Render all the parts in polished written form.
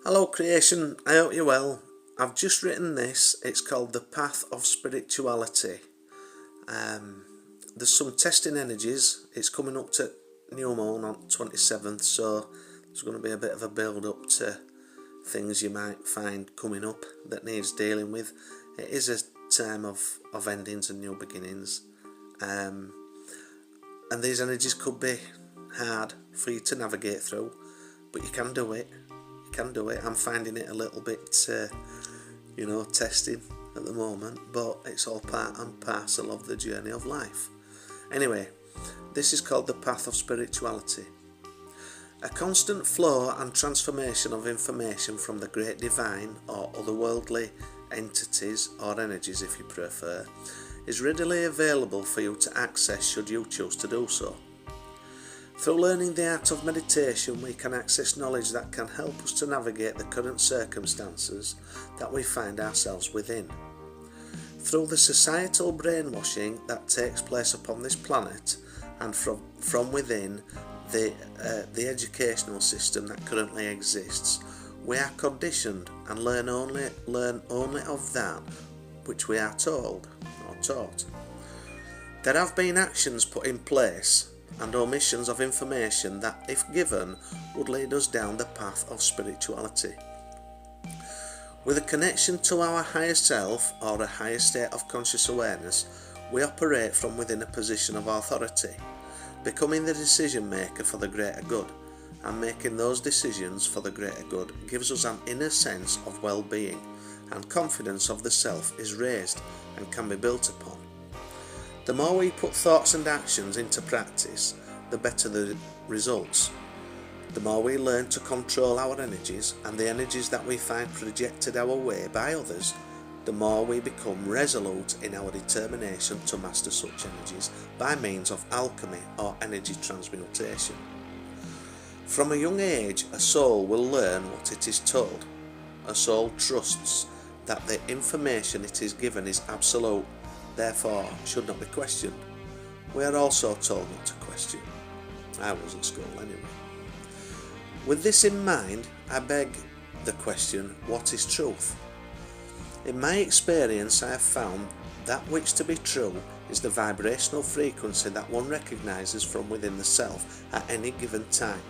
Hello creation, I hope you're well. I've just written this. It's called The Path of Spirituality. There's some testing energies. It's coming up to new moon on 27th, so there's going to be a bit of a build up to things you might find coming up that needs dealing with. It is a time of endings and new beginnings, and these energies could be hard for you to navigate through, but you can do it. I'm finding it a little bit testing at the moment, but it's all part and parcel of the journey of life. Anyway, this is called The Path of Spirituality. A constant flow and transformation of information from the great divine or otherworldly entities, or energies if you prefer, is readily available for you to access should you choose to do so. Through learning the art of meditation, we can access knowledge that can help us to navigate the current circumstances that we find ourselves within. Through the societal brainwashing that takes place upon this planet, and from within the educational system that currently exists, we are conditioned and learn only of that which we are told or taught. There have been actions put in place and omissions of information that, if given, would lead us down the path of spirituality. With a connection to our higher self or a higher state of conscious awareness, we operate from within a position of authority, becoming the decision maker for the greater good, and making those decisions for the greater good gives us an inner sense of well-being, and confidence of the self is raised and can be built upon. The more we put thoughts and actions into practice, the better the results. The more we learn to control our energies and the energies that we find projected our way by others, the more we become resolute in our determination to master such energies by means of alchemy or energy transmutation. From a young age, a soul will learn what it is told. A soul trusts that the information it is given is absolute, therefore should not be questioned. We are also told not to question. I was at school anyway. With this in mind, I beg the question, what is truth? In my experience, I have found that which to be true is the vibrational frequency that one recognises from within the self at any given time.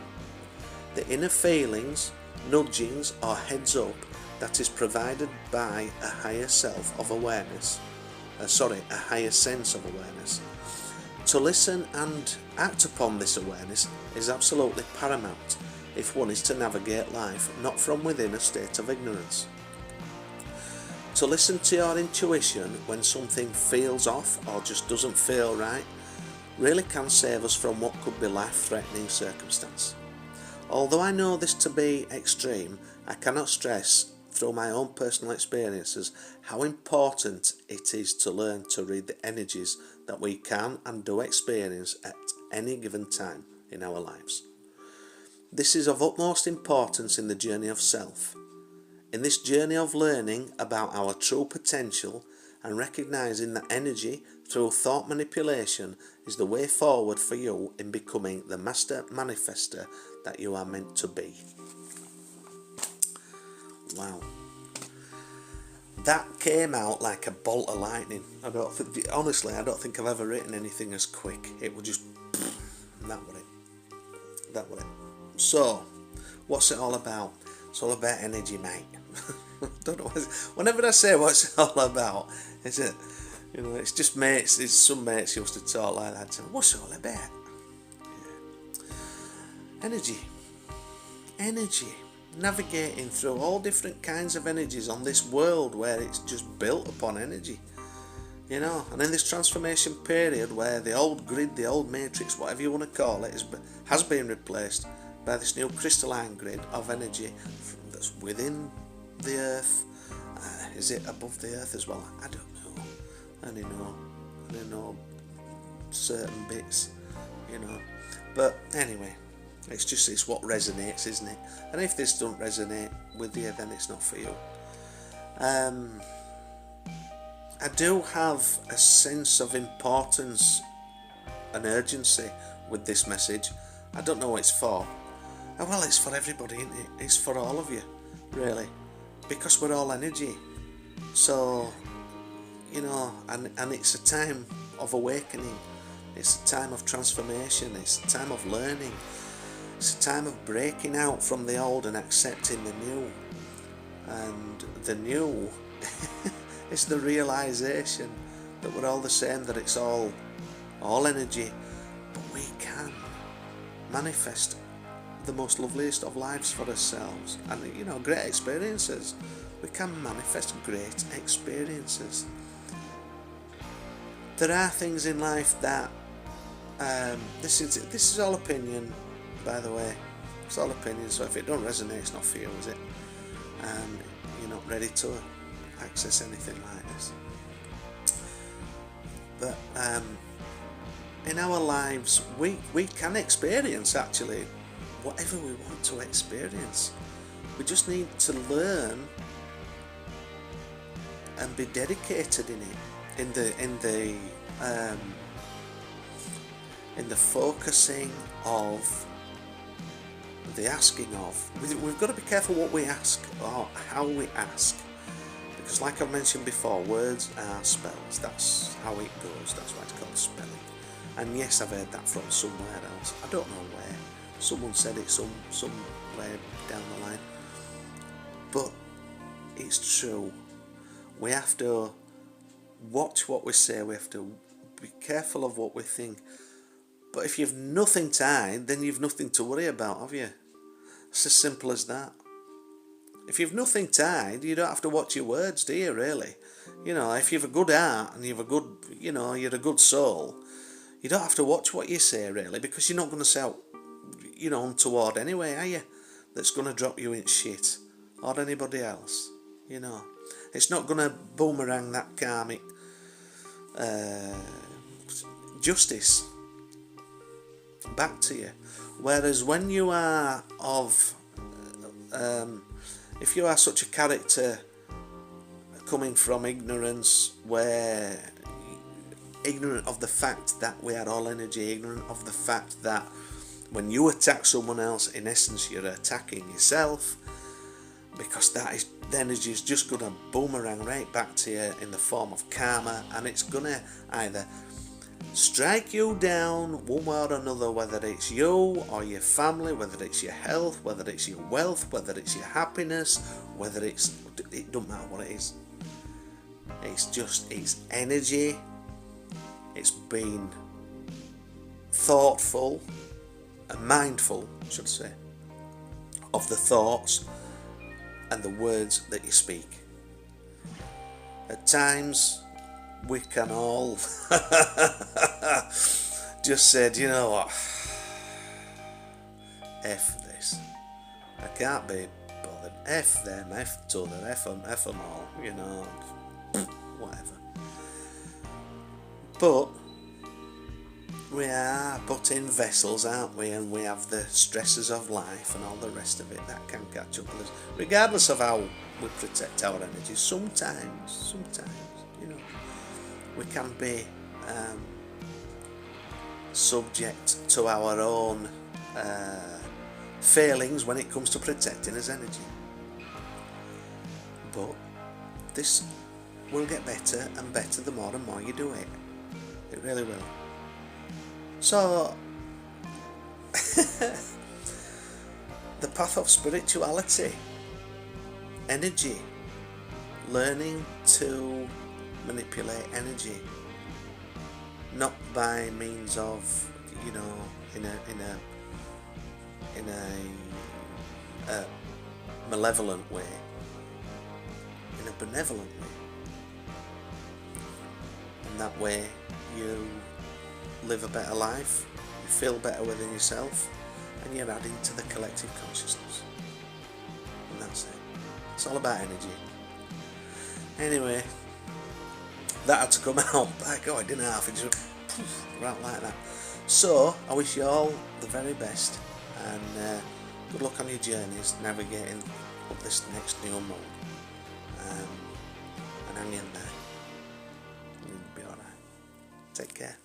The inner feelings, nudgings or heads up that is provided by a higher self of awareness, a higher sense of awareness. To listen and act upon this awareness is absolutely paramount if one is to navigate life not from within a state of ignorance. To listen to your intuition when something feels off or just doesn't feel right really can save us from what could be life-threatening circumstance. Although I know this to be extreme, I cannot stress through my own personal experiences how important it is to learn to read the energies that we can and do experience at any given time in our lives. This is of utmost importance in the journey of self. In this journey of learning about our true potential and recognizing that energy through thought manipulation is the way forward for you in becoming the master manifester that you are meant to be. Wow. That came out like a bolt of lightning. I don't think I've ever written anything as quick. It was just that was it. So, what's it all about? It's all about energy, mate. Don't know. Whenever I say what's it all about, it's just mates. It's some mates used to talk like that. What's it all about? Yeah. Energy. Navigating through all different kinds of energies on this world where it's just built upon energy, and in this transformation period where the old grid, the old matrix, whatever you want to call it, has been replaced by this new crystalline grid of energy that's within the earth. Is it above the earth as well? I don't know. I don't know certain bits, but anyway, it's what resonates, isn't it? And if this doesn't resonate with you, then it's not for you. I do have a sense of importance and urgency with this message. I don't know what it's for. Well, it's for everybody, isn't it? It's for all of you. really, because we're all energy. So, and it's a time of awakening, it's a time of transformation, it's a time of learning, it's a time of breaking out from the old and accepting the new. And the new is the realization that we're all the same, that it's all energy, but we can manifest the most loveliest of lives for ourselves, and great experiences. We can manifest great experiences. There are things in life that this is all opinion, by the way. It's all opinion, so if it don't resonate, it's not for you, is it? And you're not ready to access anything like this. But in our lives, we can experience actually whatever we want to experience. We just need to learn and be dedicated in it, in the focusing of the asking of. We've got to be careful what we ask or how we ask, because like I mentioned before, words are spells. That's how it goes. That's why it's called spelling. And yes, I've heard that from somewhere else. I don't know where. Someone said it somewhere down the line. But it's true. We have to watch what we say. We have to be careful of what we think. But if you've nothing to hide, then you've nothing to worry about, have you? It's as simple as that. If you've nothing to hide, you don't have to watch your words, do you, really? If you've a good heart and you're a good soul, you don't have to watch what you say, really, because you're not going to say out, untoward anyway, are you? That's going to drop you in shit, or anybody else, It's not going to boomerang that karmic justice back to you. Whereas when you are if you are such a character coming from ignorance, where ignorant of the fact that we are all energy, ignorant of the fact that when you attack someone else, in essence you're attacking yourself, because the energy is just going to boomerang right back to you in the form of karma, and it's going to either strike you down one way or another, whether it's you or your family, whether it's your health, whether it's your wealth, whether it's your happiness, it don't matter what it is. It's energy. It's being thoughtful and mindful, I should say, of the thoughts and the words that you speak. At times we can all just say, you know what, F this, I can't be bothered, F them, F to them, F them all, whatever. But we are put in vessels, aren't we, and we have the stresses of life and all the rest of it that can catch up with us, regardless of how we protect our energy. Sometimes, we can be subject to our own failings when it comes to protecting his energy. But this will get better and better the more and more you do it. It really will. So, the path of spirituality, energy, learning to manipulate energy, not by means of, in a malevolent way, in a benevolent way. In that way, you live a better life, you feel better within yourself, and you're adding to the collective consciousness. And that's it. It's all about energy. Anyway, that had to come out. By God, it didn't have. It just right like that. So, I wish you all the very best, and good luck on your journeys navigating up this next new mode. And hang in there. You'll be alright. Take care.